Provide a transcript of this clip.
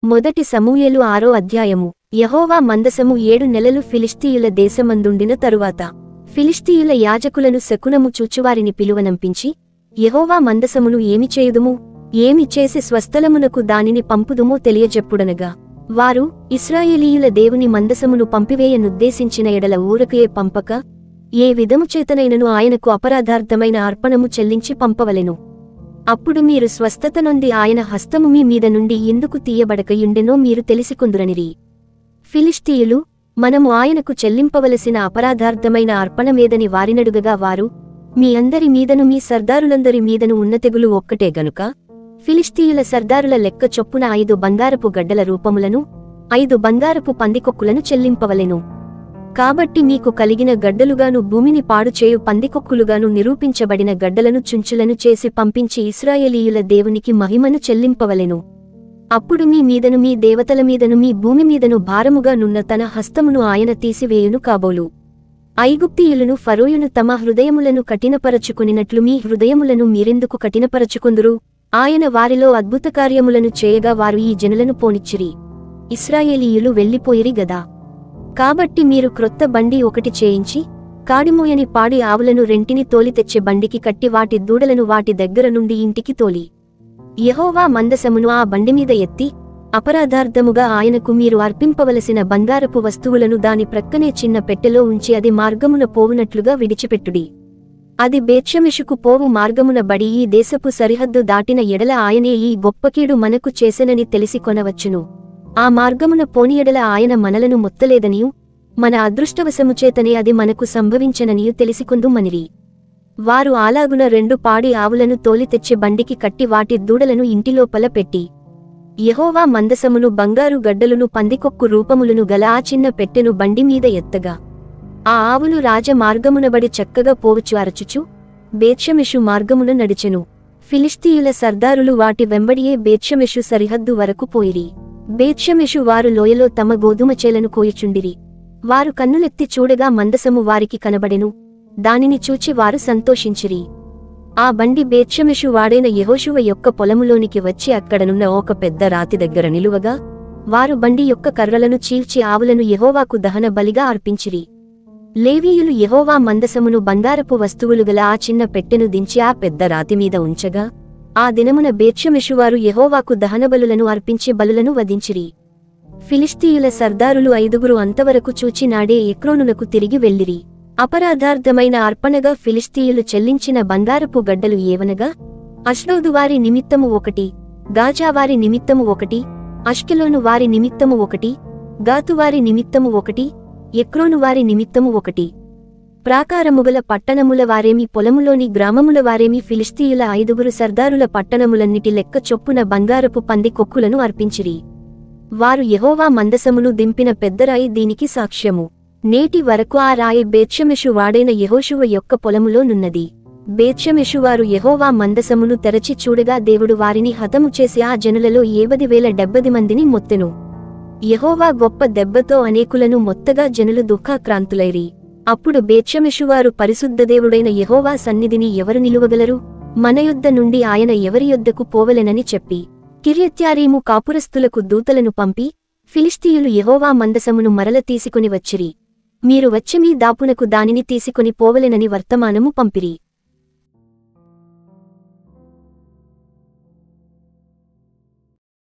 మొదటి సమూయేలు 6వ అధ్యాయము. యెహోవా మందసము 7 నెలలు ఫిలిష్తీయుల దేశమందుండిన తరువాత ఫిలిష్తీయుల యాజకులను శకునము చూచువారిని పిలువనంపించి, యెహోవా మందసమును ఏమి చేయుదుము, ఏమి చేసి స్వస్థలమునకు దానిని పంపుదుమో తెలియజెప్పుడనగా, వారు ఇశ్రాయేలీయుల దేవుని మందసమును పంపివేయనుద్దేశించిన ఎడల ఊరకయే పంపక, ఏ విధము చేతనైనను ఆయనకు అపరాధార్థమైన అర్పణము చెల్లించి పంపవలెను. అప్పుడు మీరు స్వస్థత నొంది ఆయన హస్తము మీ మీద నుండి ఎందుకు తీయబడకయుండెనో మీరు తెలిసికొందురనిరి. ఫిలిష్తీయులు, మనము ఆయనకు చెల్లింపవలసిన అపరాధార్థమైన అర్పణమేదని వారినడుగగా వారు, మీ అందరి మీదను మీ సర్దారులందరి మీదను ఉన్న తెగులు ఒక్కటే గనుక ఫిలిష్తీయుల సర్దారుల లెక్క చొప్పున 5 బంగారపు గడ్డల రూపములను 5 బంగారపు పందికొక్కులను చెల్లింపవలెను. కాబట్టి మీకు కలిగిన గడ్డలుగాను భూమిని పాడుచేయు పందికొక్కులుగాను నిరూపించబడిన గడ్డలను చుంచులను చేసి పంపించి ఇశ్రాయేలీయుల దేవునికి మహిమను చెల్లింపవలెను. అప్పుడు మీ మీదను మీ దేవతల మీదను మీ భూమి మీదను భారముగా నున్న తన హస్తమును ఆయన తీసివేయును కాబోలు. ఐగుప్తీయులను ఫరోయును తమ హృదయములను కఠినపరచుకొనినట్లు మీ హృదయములను మీరెందుకు కఠినపరచుకొందురు? ఆయన వారిలో అద్భుతకార్యములను చేయగా వారు ఈ జనులను పోనిచ్చిరి. ఇశ్రాయేలీయులు వెళ్ళిపోయిరి గదా. కాబట్టి మీరు క్రొత్త బండి ఒకటి చేయించి, కాడిమోయని పాడి ఆవులను రెంటిని తోలి తెచ్చే బండికి కట్టి వాటి దూడలను వాటి దగ్గర నుండి ఇంటికి తోలి, యెహోవా మందసమును ఆ బండిమీద ఎత్తి, అపరాధార్థముగా ఆయనకు మీరు అర్పింపవలసిన బంగారపు వస్తువులను దాని ప్రక్కనే చిన్న పెట్టెలో ఉంచి అది మార్గమున పోవునట్లుగా విడిచిపెట్టుడి. అది బేత్షెమెషుకు పోవు మార్గమున బడి ఈ దేశపు సరిహద్దు దాటిన ఎడల ఆయనే ఈ గొప్పకీడు మనకు చేసెనని తెలిసి కొనవచ్చును. ఆ మార్గమున పోనియడల ఆయన మనలను మొత్తలేదనియూ, మన అదృష్టవశముచేతనే అది మనకు సంభవించననియూ తెలిసికొందుమనిరి. వారు అలాగున 2 పాడి ఆవులను తోలి తెచ్చి బండికి కట్టి వాటి దూడలను ఇంటిలోపల పెట్టి, యెహోవా మందసమును బంగారు గడ్డలును పందికొక్కు రూపములను గల ఆ చిన్న పెట్టెను బండిమీద ఎత్తగా, ఆ ఆవులు రాజ మార్గమునబడి చక్కగా పోవచ్చు అరచుచు బేత్షెమెషు మార్గమున నడిచెను. ఫిలిష్తీయుల సర్దారులు వాటి వెంబడియే బేత్షెమెషు సరిహద్దు వరకు పోయిరి. బేత్షెమెషు వారు లోయలో తమ గోధుమ చేలను కోయుచుండిరి. వారు కన్నులెత్తి చూడగా మందసము వారికి కనబడెను. దానిని చూచి వారు సంతోషించిరి. ఆ బండి బేత్షెమెషు వాడైన యెహోషువ యొక్క పొలములోనికి వచ్చి అక్కడనున్న ఒక పెద్ద రాతి దగ్గర నిలువగా, వారు బండి యొక్క కర్రలను చీల్చి ఆవులను యెహోవాకు దహన బలిగా అర్పించిరి. లేవీయులు యెహోవా మందసమును బంగారపు వస్తువులు గల ఆ చిన్న పెట్టెను దించి ఆ పెద్ద రాతిమీద ఉంచగా, ఆ దినమున బేత్షెమెషువారు యెహోవాకు దహనబలులను అర్పించి బలులను వధించిరి. ఫిలిష్తీయుల సర్దారులు 5 అంతవరకు చూచి నాడే ఎక్రోనునకు తిరిగి వెళ్ళిరి. అపరాధార్థమైన అర్పణగా ఫిలిష్తీయులు చెల్లించిన బంగారపు గడ్డలు ఏవనగా, అష్డోదు వారి నిమిత్తము 1, గాజా వారి నిమిత్తము 1, అష్కెలోను వారి నిమిత్తము 1, గాతువారి నిమిత్తము 1, ఎక్రోను వారి నిమిత్తము 1. ప్రాకారముగల పట్టణముల వారేమి పొలములోని గ్రామముల వారేమి ఫిలిష్తీయుల 5 సర్దారుల పట్టణములన్నిటి లెక్క చొప్పున బంగారపు పంది కొక్కులను అర్పించిరి. వారు యెహోవా మందసమును దింపిన పెద్దరాయి దీనికి సాక్ష్యము. నేటి వరకు ఆ రాయి బేత్షెమెషు వాడైన యెహోషువ యొక్క పొలములో నున్నది. బేత్షెమెషువారు యెహోవా మందసమును తెరచి చూడగా దేవుడు వారిని హతము చేసి ఆ జనులలో 70,070 మందిని మొత్తెను. యెహోవా గొప్ప దెబ్బతో అనేకులను మొత్తగా జనులు దుఃఖాక్రాంతులైరి. అప్పుడు బేత్షెమెషువారు పరిశుద్ధదేవుడైన యెహోవా సన్నిధిని ఎవరు నిలువగలరు? మన యొద్ద నుండి ఆయన ఎవరి యొద్దకు పోవలెనని చెప్పి, కిర్యత్యారీము కాపురస్తులకు దూతలను పంపి, ఫిలిష్తీయులు యెహోవా మందసమును మరల తీసుకొని వచ్చిరి. మీరు వచ్చి మీ దాపునకు దానిని తీసుకొని పోవలెనని వర్తమానము పంపిరి.